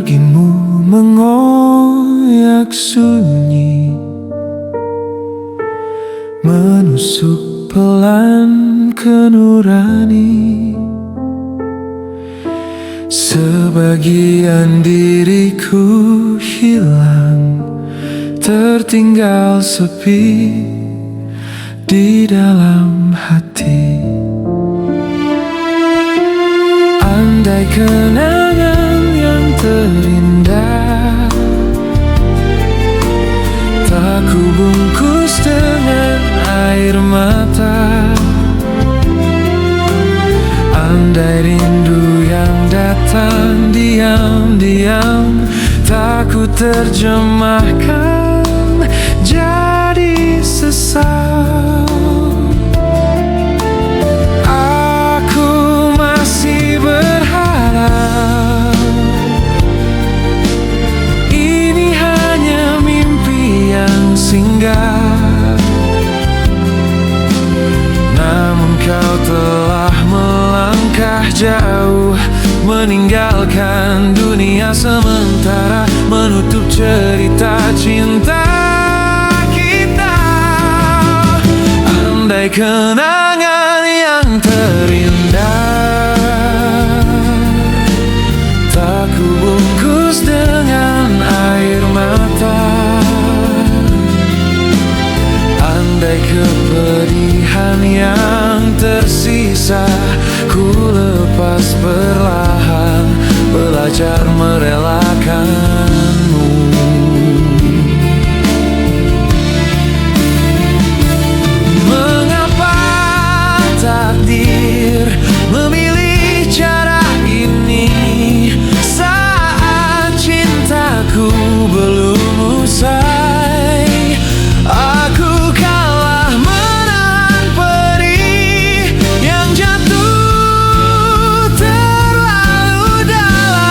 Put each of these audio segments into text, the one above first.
Bagimu mengoyak sunyi, menusuk pelan ke nurani. Sebagian diriku hilang, tertinggal sepi di dalam hati. Andai kenangan yang terindah tak kubungkus dengan air mata. Andai rindu yang datang diam-diam tak ku terjemahkan jadi sesal. Aku masih berharap ini hanya mimpi yang singgah. Namun kau telah melangkah jauh, meninggalkan dunia sementara, menutup cerita cinta kita. Andai kenangan yang terindah tak kubungkus dengan air mata. Andai kepedihan yang tersisa ku lepas perlahan, belajar merelakanmu. Mengapa takdir memilih cara ini saat cintaku belum usai? Aku kalah menahan perih yang jatuh terlalu dalam.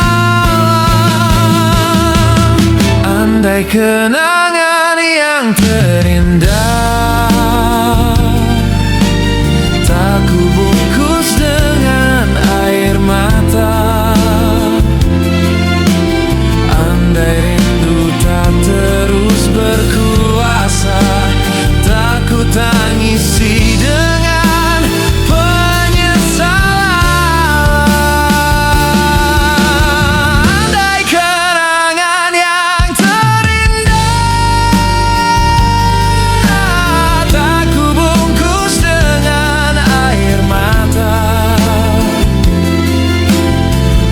Andai kenangan yang terindah tak kubungkus dengan air mata. Andai rindu tak terus berkuasa, tak ku tangisi dengan penyesalan. Andai kenangan yang terindah tak ku bungkus dengan air mata.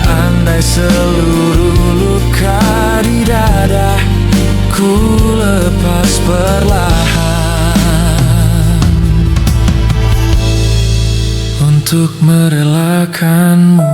Andai seluruh luka di dada ku lepas perlahan untuk merelakanmu.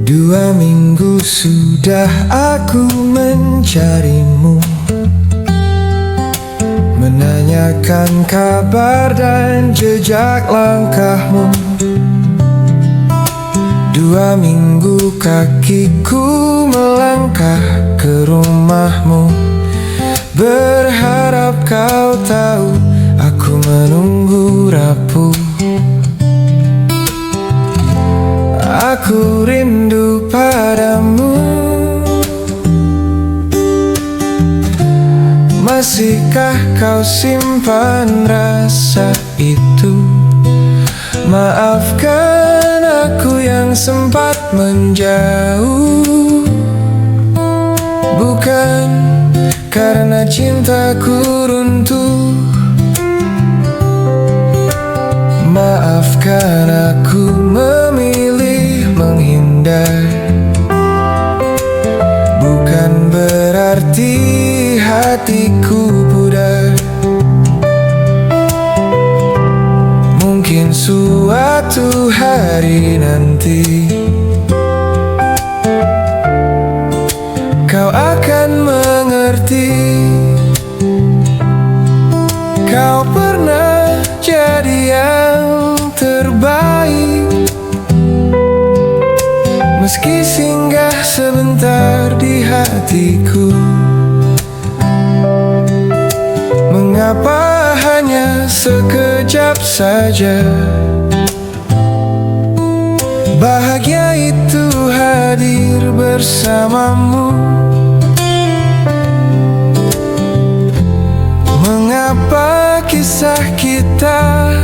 Dua minggu sudah aku mencarimu, menanyakan kabar dan jejak langkahmu. 2 minggu kakiku melangkah ke rumahmu, berharap kau tahu aku menunggu rapuh. Aku rindu padamu. Masihkah kau simpan rasa itu? Maafkan aku yang sempat menjauh, bukan karena cintaku runtuh. Maafkan aku memilih menghindar, bukan berarti hatiku pudar. Mungkin suatu hari nanti kau akan mengerti. Kau pernah jadi yang pergi singgah sebentar di hatiku. Mengapa hanya sekejap saja bahagia itu hadir bersamamu? Mengapa kisah kita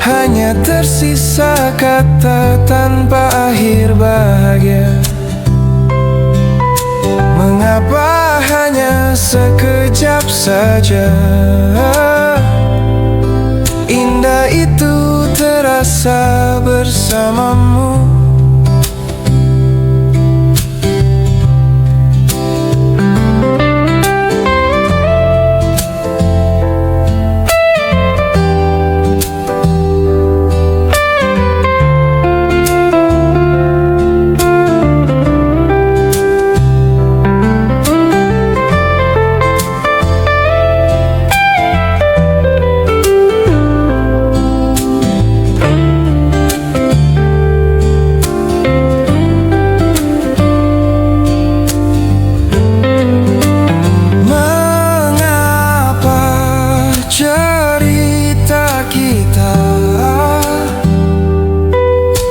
hanya tersisa kata tanpa akhir bahagia? Mengapa hanya sekejap saja indah itu terasa bersamamu?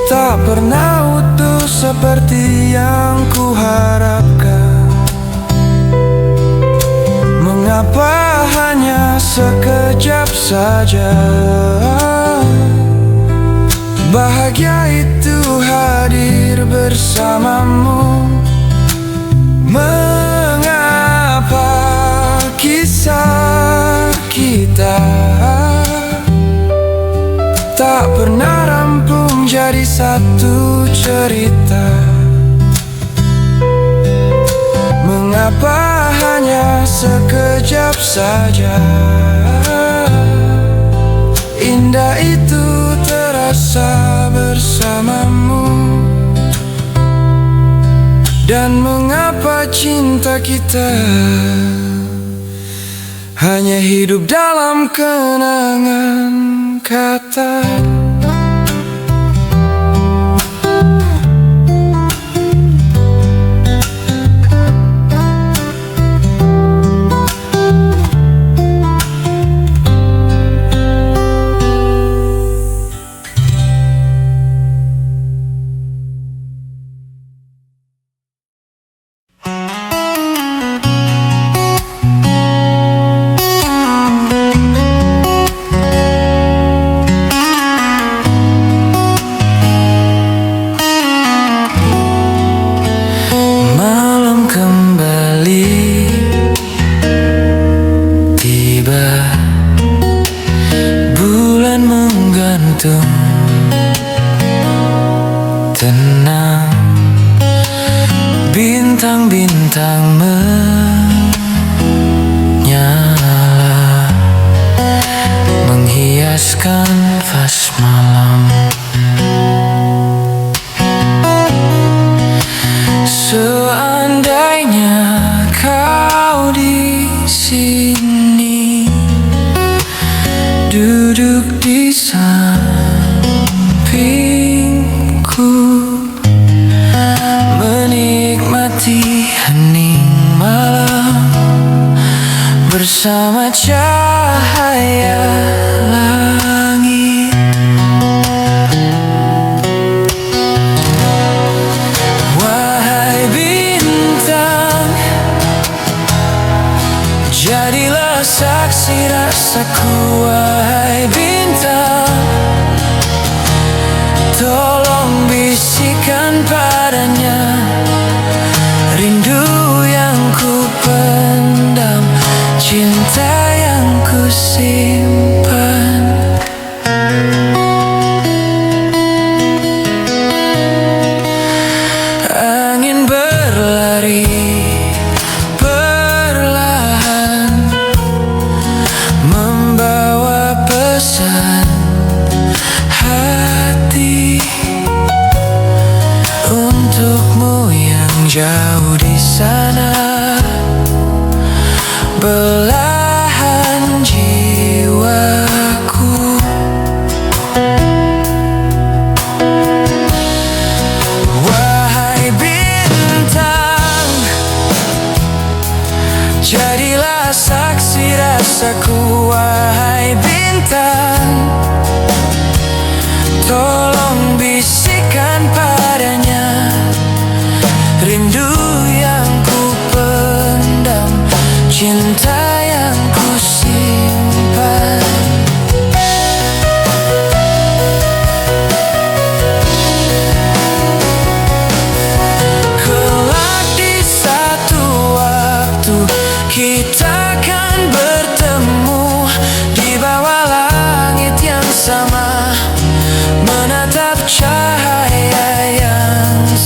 Tak pernah utuh seperti yang kuharapkan. Mengapa hanya sekejap saja bahagia itu hadir bersamamu? Mengapa kisah kita tak pernah rampung jadi satu cerita? Mengapa hanya sekejap saja indah itu terasa bersamamu? Dan mengapa cinta kita hanya hidup dalam kenangan kata? Tenang, bintang-bintang menyala, menghiaskan vas malam. Seandainya kau di sini, duduk di sampingku, menikmati hening malam bersama cahaya langit. Wahai bintang, jadilah saksi rasaku. Wahai bintang, tolong bisikan padanya rindu yang ku pendam, cinta yang ku simpan. Angin berlari perlahan, membawa pesan hati untukmu yang jauh di sana, belahan jiwaku.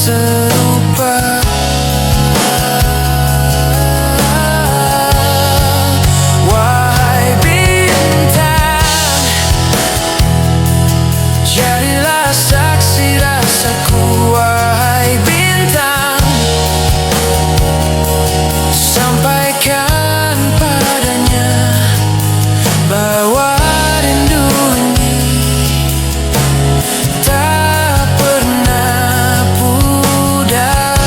serupa. Wahai bintang, jadilah saksi rasaku. Wahai bintang, sampaikan padanya bahwa rindu ini tak pernah pudar.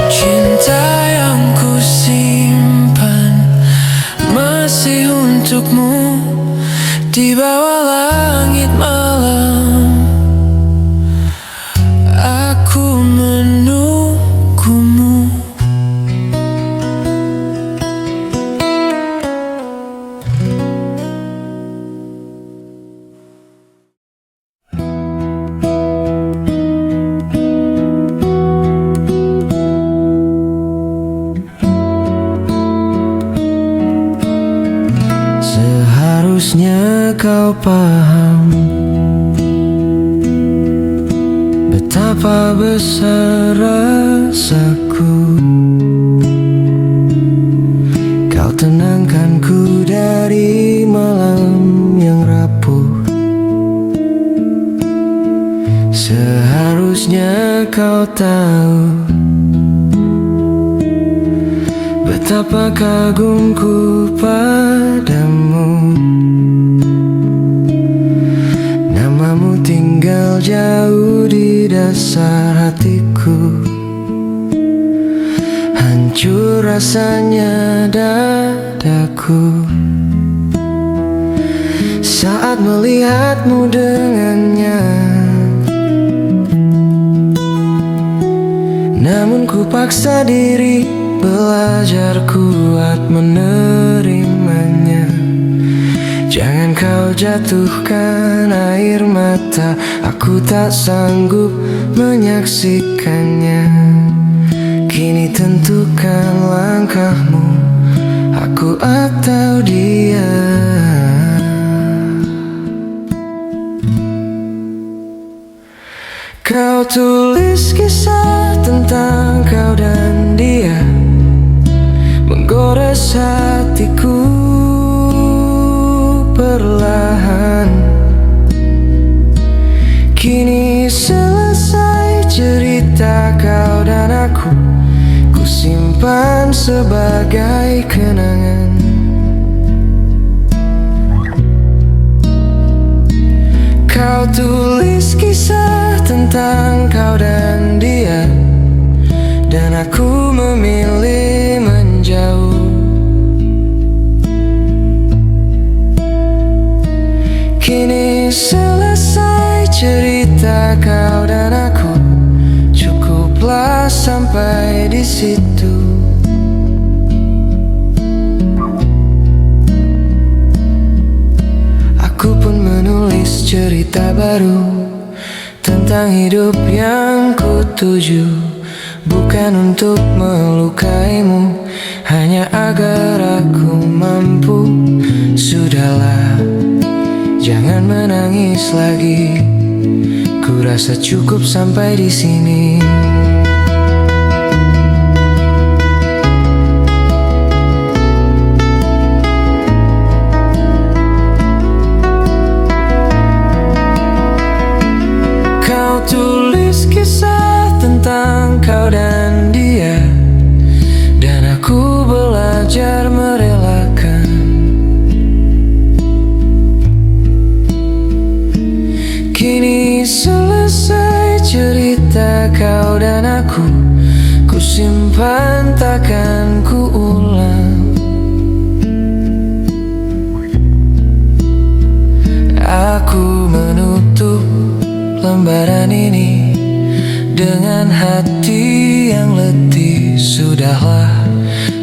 Cinta yang ku simpan masih untukmu di bawah langit malam. Aku menunggumu. Seharusnya kau paham betapa besar rasaku. Kau tenangkanku dari malam yang rapuh. Seharusnya kau tahu betapa kagumku padamu. Namamu tinggal jauh di dasar hatiku. Hancur rasanya dadaku saat melihatmu dengannya. Namun ku paksa diri belajar kuat menerimanya. Jangan kau jatuhkan air mata, aku tak sanggup menyaksikannya. Kini tentukan langkahmu, aku atau dia. Kau tulis kisah tentang kau dan dia, menggores hatiku perlahan. Kini selesai cerita kau dan aku, ku simpan sebagai kenangan. Kau tulis kisah tentang kau dan dia, dan aku memilih menjauh. Kini selesai cerita kau dan aku, cukuplah sampai di situ. Aku pun menulis cerita baru tentang hidup yang ku tuju. Bukan untuk melukaimu, hanya agar aku mampu. Sudahlah, jangan menangis lagi. Ku rasa cukup sampai di sini. Kau tulis kisah tentang kau dan dia, dan aku belajar merelakan. Kini selesai cerita kau dan dengan hati yang letih. Sudahlah,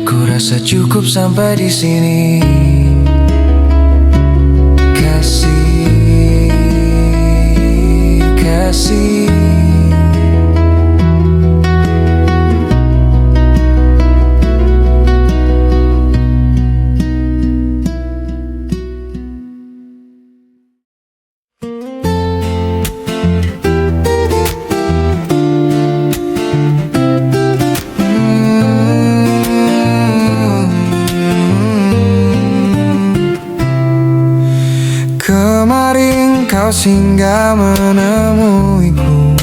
ku rasa cukup sampai di sini. Kasih. Kemarin kau singgah menemuiku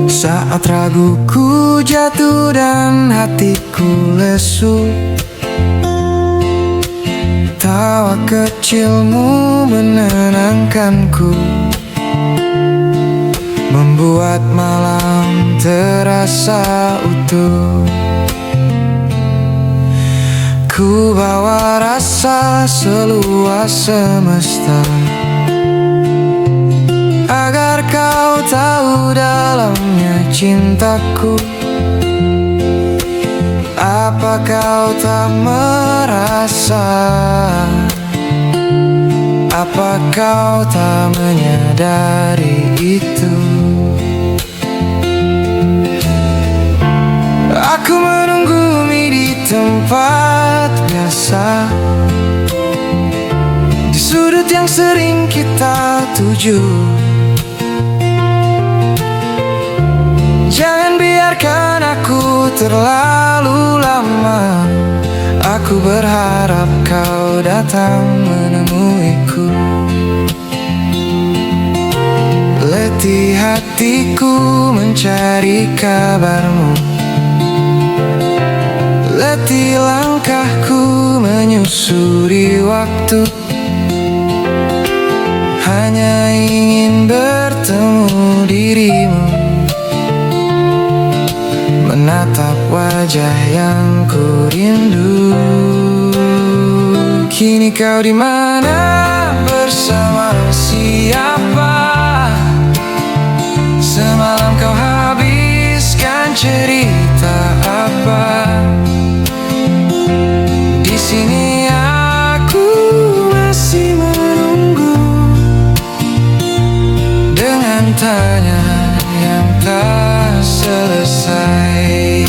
saat raguku jatuh dan hatiku lesu. Tawa kecilmu menenangkanku, membuat malam terasa utuh. Ku bawa rasa seluas semesta, agar kau tahu dalamnya cintaku. Apa kau tak merasa? Apa kau tak menyadari itu? Aku menunggu di tempat biasa, di sudut yang sering kita tuju. Jangan biarkan aku terlalu lama. Aku berharap kau datang menemuiku. Letih hatiku mencari kabarmu, letih langkahku menyusuri waktu. Hanya ingin bertemu dirimu, menatap wajah yang ku rindu. Kini kau di mana, bersama siapa? Semalam kau habiskan cerita apa? Di sini aku masih menunggu, dengan tanya yang tak selesai.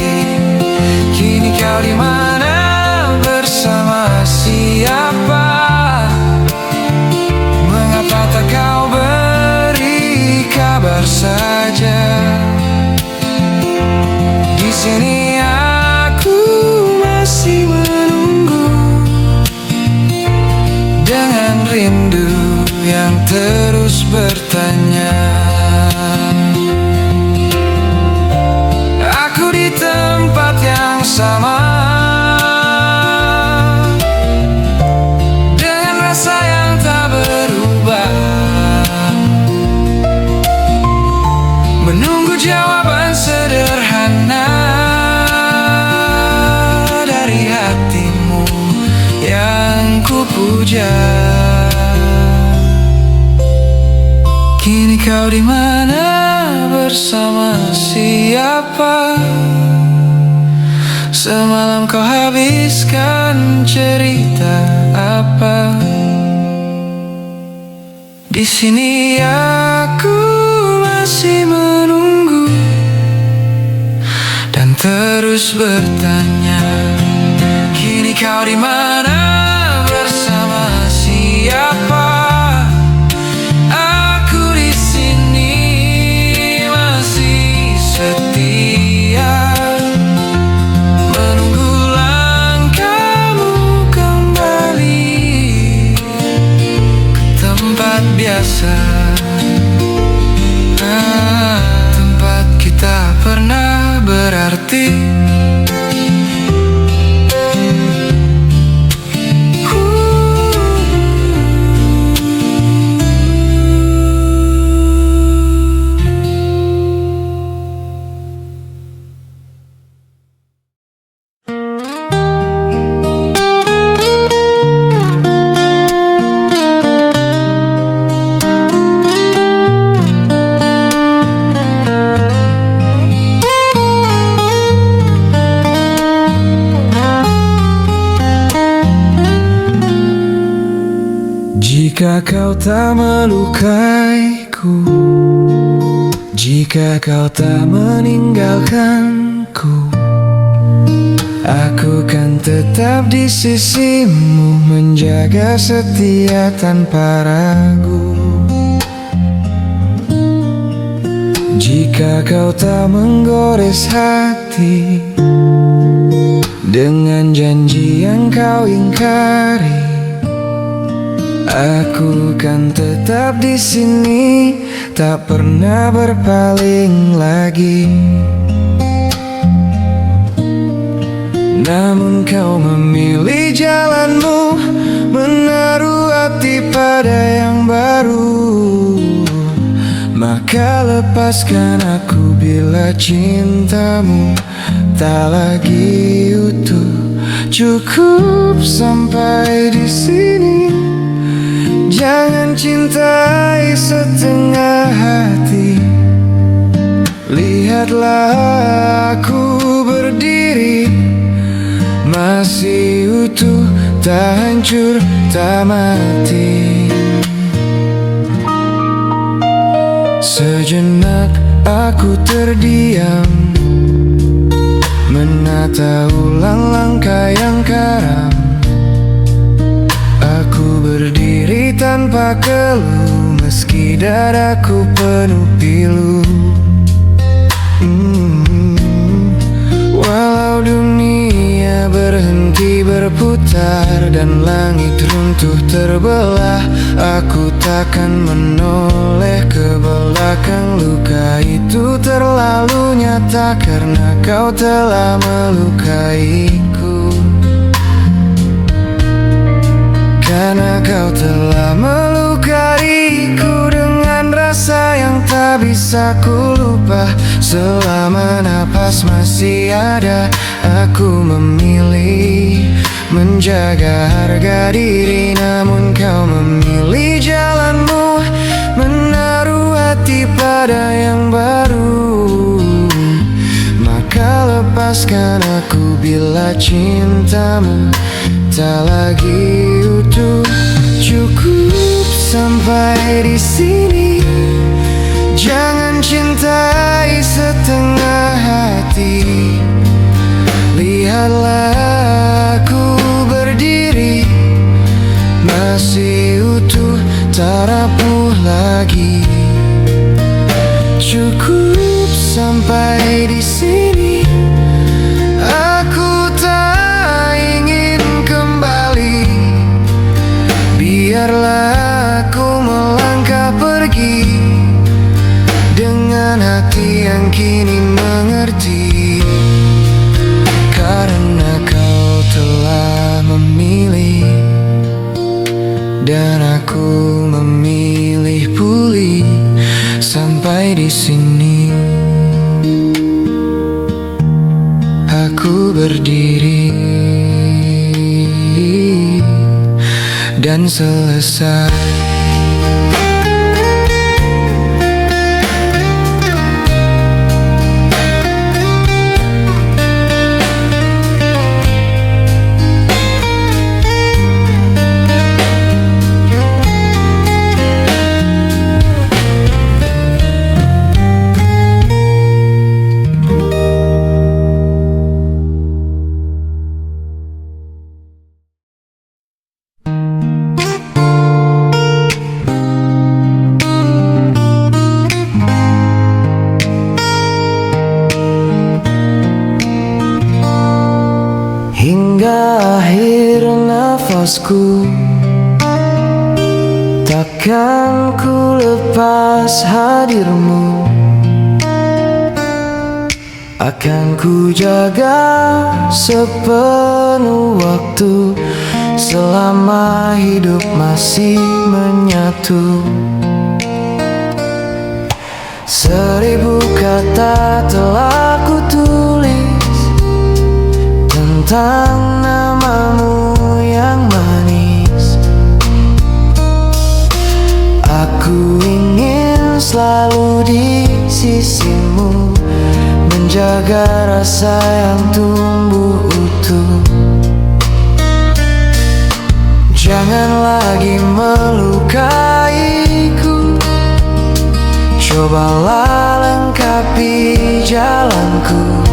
Kini kau di mana, bersama siapa? Mengapa tak kau beri kabar saja? Di sini aku masih menunggu, dengan rindu yang terus bertanya. Aku di tempat yang sama, dengan rasa yang tak berubah, menunggu jawaban sederhana dari hatimu yang ku puja. Kini kau di mana, bersama siapa? Semalam kau habiskan cerita apa? Di sini aku masih menunggu dan terus bertanya. Kini kau di mana, bersama siapa? Aku di sini masih setia, menunggu langkahmu kembali ke tempat biasa, tempat kita pernah berarti. Jika kau tak melukaiku, jika kau tak meninggalkanku, aku kan tetap di sisimu, menjaga setia tanpa ragu. Jika kau tak menggores hati dengan janji yang kau ingkari, aku kan tetap di sini, tak pernah berpaling lagi. Namun kau memilih jalanmu, menaruh hati pada yang baru. Maka lepaskan aku bila cintamu tak lagi utuh. Cukup sampai di sini, jangan cintai setengah hati. Lihatlah aku berdiri, masih utuh, tak hancur, tak mati. Sejenak aku terdiam, menata ulang langkah yang karam. Aku berdiri tanpa keluh, meski dadaku penuh pilu. Walau dunia berhenti berputar dan langit runtuh terbelah, aku takkan menoleh ke belakang. Luka itu terlalu nyata karena kau telah melukaiku. Karena kau telah melukaiku dengan rasa yang tak bisa ku lupa. Selama napas masih ada, aku memilih menjaga harga diri. Namun kau memilih jalanmu, menaruh hati pada yang baru. Maka lepaskan aku bila cintamu tak lagi utuh. Cukup sampai di sini, jangan cintai setengah hati. Lihatlah aku berdiri, masih utuh, tak rapuh lagi. Cukup sampai di sini, aku tak ingin kembali. Biarlah aku melangkah pergi dengan hati yang kini mengerti. Karena kau telah memilih dan aku memilih pulih. Sampai di sini aku berdiri dan selesai. Akhir nafasku, takkan ku lepas hadirmu. Akan ku jaga sepenuh waktu, selama hidup masih menyatu. 1000 kata telah ku tulis tentang namamu yang manis. Aku ingin selalu di sisimu, menjaga rasa yang tumbuh utuh. Jangan lagi melukai cobalah lengkapi jalanku.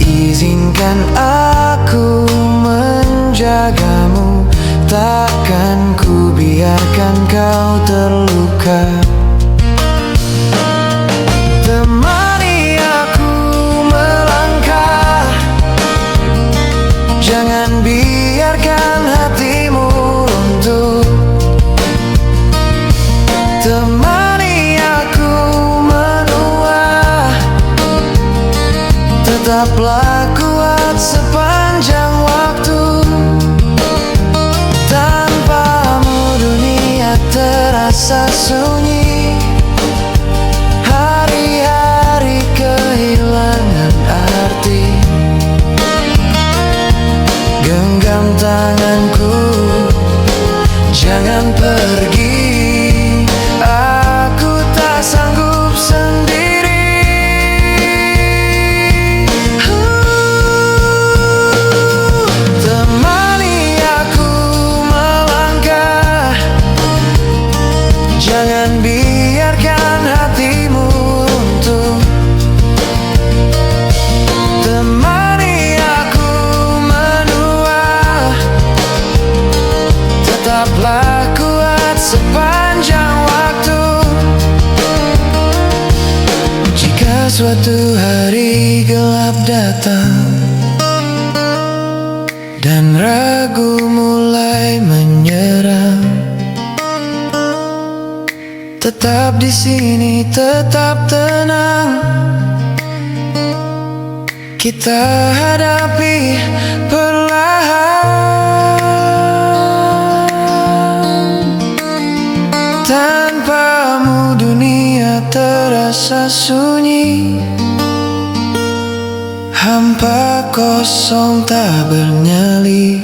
Izinkan aku menjagamu, takkan ku biarkan kau terluka. Temani aku melangkah, jangan biarkan hatimu runtuh. Temani aku menua, tetaplah kuat sepanjang waktu. Tanpamu dunia terasa sunyi, hari-hari kehilangan arti. Genggam tanganku, jangan pergi, aku tak sanggup sendiri. Temani aku melangkah, jangan biarkan hatimu runtuh. Temani aku menua, tetaplah kuat sepanjang waktu. Jika suatu hari gelap datang dan ragu mulai menyerang, tetap di sini, tetap tenang. Kita hadapi perlahan. Tanpamu dunia terasa sunyi, hampa kosong tak bernyali.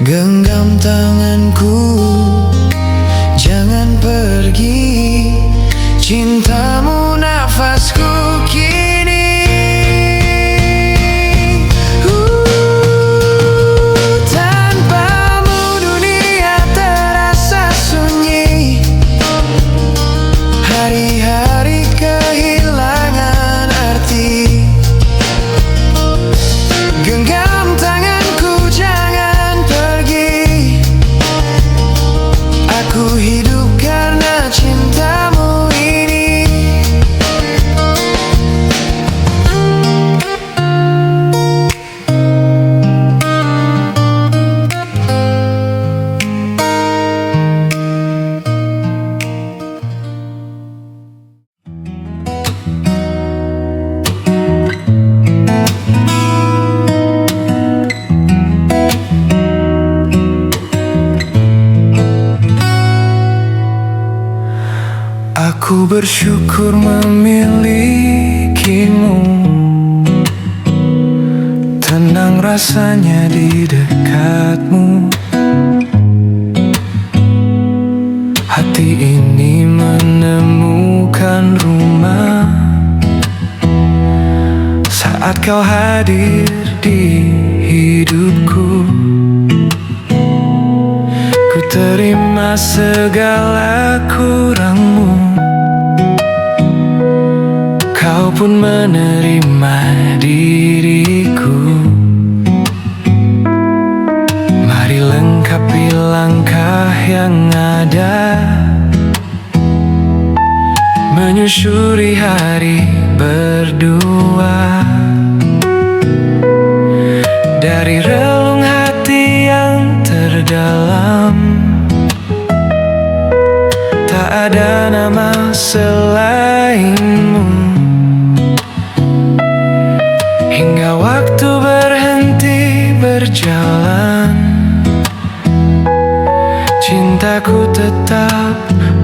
Genggam tanganku, jangan pergi, cintamu nafasku kini. Tanpamu dunia terasa sunyi, hari-hari kehilangan arti. Genggam tanganku, jangan pergi, aku hidup karena cintamu ini. Aku bersyukur memilikimu, tenang rasanya di dekatmu. Hati ini menemukan rumah saat kau hadir di hidupku. Ku terima segala kurangmu, kau pun menerima diriku. Mari lengkapi langkah yang ada, menyusuri hari berdua. Dari relung hati yang terdalam, tak ada nama selainmu. Hingga waktu berhenti berjalan, cintaku tetap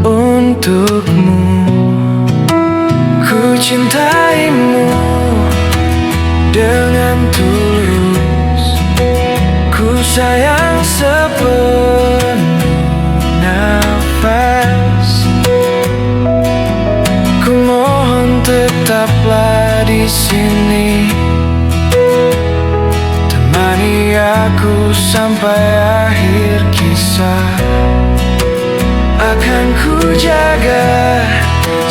untukmu. Ku cintaimu dengan tulus, ku sayang sepenuh nafas. Ku mohon tetaplah di sini, temani aku sampai akhir kisah. jaga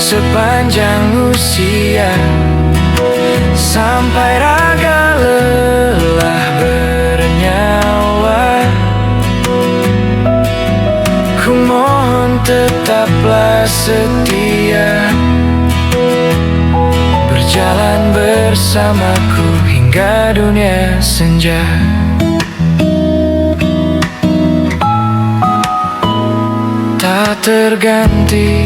sepanjang usia, sampai raga lelah bernyawa. Ku mohon tetaplah setia, berjalan bersamaku hingga dunia senja. Tak terganti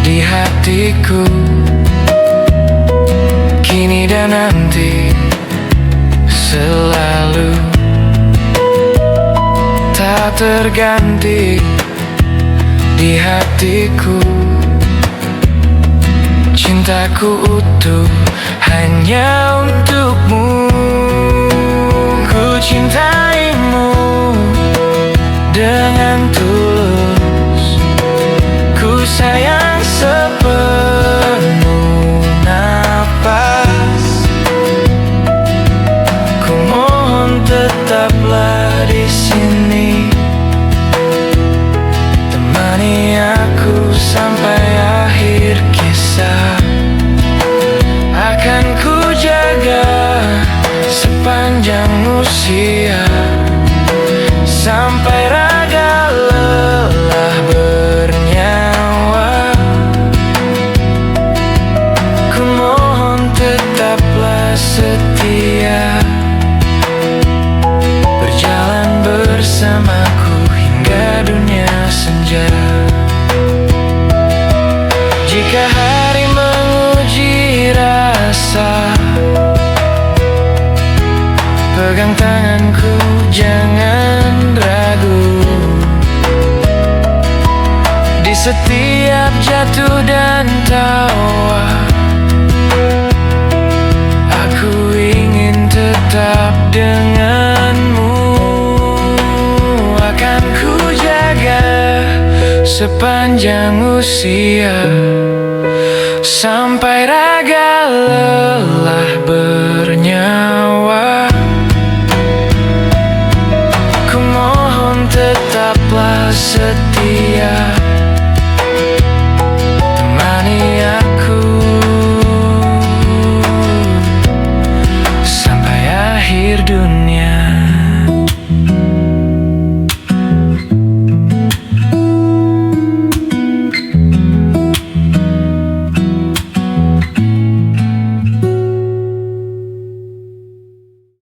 di hatiku, kini dan nanti selalu. Tak terganti di hatiku, cintaku utuh hanya untukmu. Ku cintaimu dengan tulus, ku sayang sepenuh napas. Ku mohon tetaplah di sini, temani aku sampai akhir kisah. Akan ku jaga sepanjang usia, sampai raga lelah bernyawa. Ku mohon tetaplah setia, berjalan bersamaku hingga dunia senja. Jika hari menguji rasa, pegang tanganku, jangan ragu. Di setiap jatuh dan tawa, aku ingin tetap denganmu. Akan ku jaga sepanjang usia, sampai raga lelah